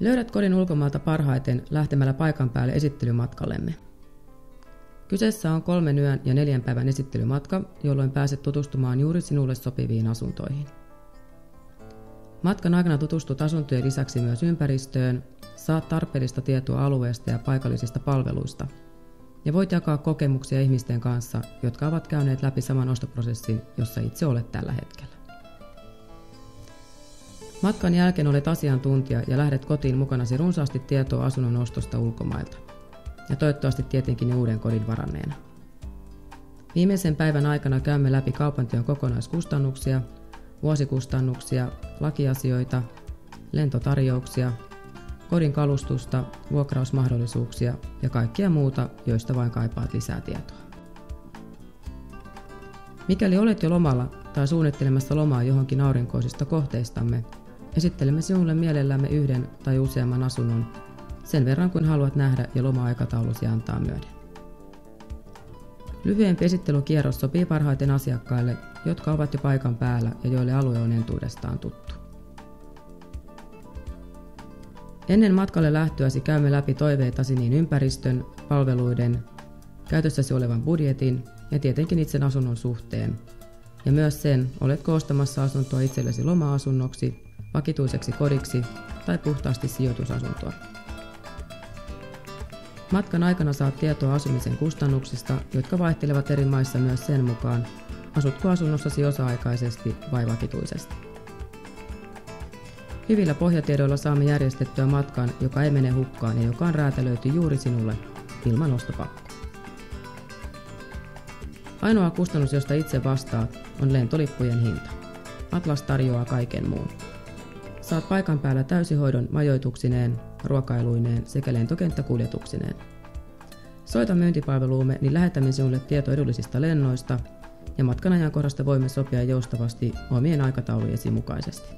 Löydät kodin ulkomailta parhaiten lähtemällä paikan päälle esittelymatkallemme. Kyseessä on 3 yön ja 4 päivän esittelymatka, jolloin pääset tutustumaan juuri sinulle sopiviin asuntoihin. Matkan aikana tutustut asuntojen lisäksi myös ympäristöön, saat tarpeellista tietoa alueesta ja paikallisista palveluista ja voit jakaa kokemuksia ihmisten kanssa, jotka ovat käyneet läpi saman ostoprosessin, jossa itse olet tällä hetkellä. Matkan jälkeen olet asiantuntija ja lähdet kotiin mukanasi runsaasti tietoa asunnon ostosta ulkomailta. Ja toivottavasti tietenkin uuden kodin varanneena. Viimeisen päivän aikana käymme läpi kaupanteon kokonaiskustannuksia, vuosikustannuksia, lakiasioita, lentotarjouksia, kodin kalustusta, vuokrausmahdollisuuksia ja kaikkea muuta, joista vain kaipaat lisää tietoa. Mikäli olet jo lomalla tai suunnittelemassa lomaa johonkin aurinkoisista kohteistamme, esittelemme sinulle mielellämme 1 tai useamman asunnon, sen verran kuin haluat nähdä ja loma-aikataulusi antaa myöden. Lyhyempi esittelykierros sopii parhaiten asiakkaille, jotka ovat jo paikan päällä ja joille alue on entuudestaan tuttu. Ennen matkalle lähtöäsi käymme läpi toiveitasi niin ympäristön, palveluiden, käytössäsi olevan budjetin ja tietenkin itse asunnon suhteen, ja myös sen, oletko ostamassa asuntoa itsellesi loma-asunnoksi, vakituiseksi kodiksi tai puhtaasti sijoitusasuntoa. Matkan aikana saat tietoa asumisen kustannuksista, jotka vaihtelevat eri maissa myös sen mukaan, asutko asunnossasi osa-aikaisesti vai vakituisesti. Hyvillä pohjatiedoilla saamme järjestettyä matkan, joka ei mene hukkaan ja joka on räätälöity juuri sinulle ilman ostopakkoa. Ainoa kustannus, josta itse vastaat, on lentolippujen hinta. Atlas tarjoaa kaiken muun. Saat paikan päällä täysihoidon majoituksineen, ruokailuineen sekä lentokenttäkuljetuksineen. Soita myyntipalveluumme, niin lähetämme sinulle tieto edullisista lennoista ja matkan ajankohdasta voimme sopia joustavasti omien aikataulujesi mukaisesti.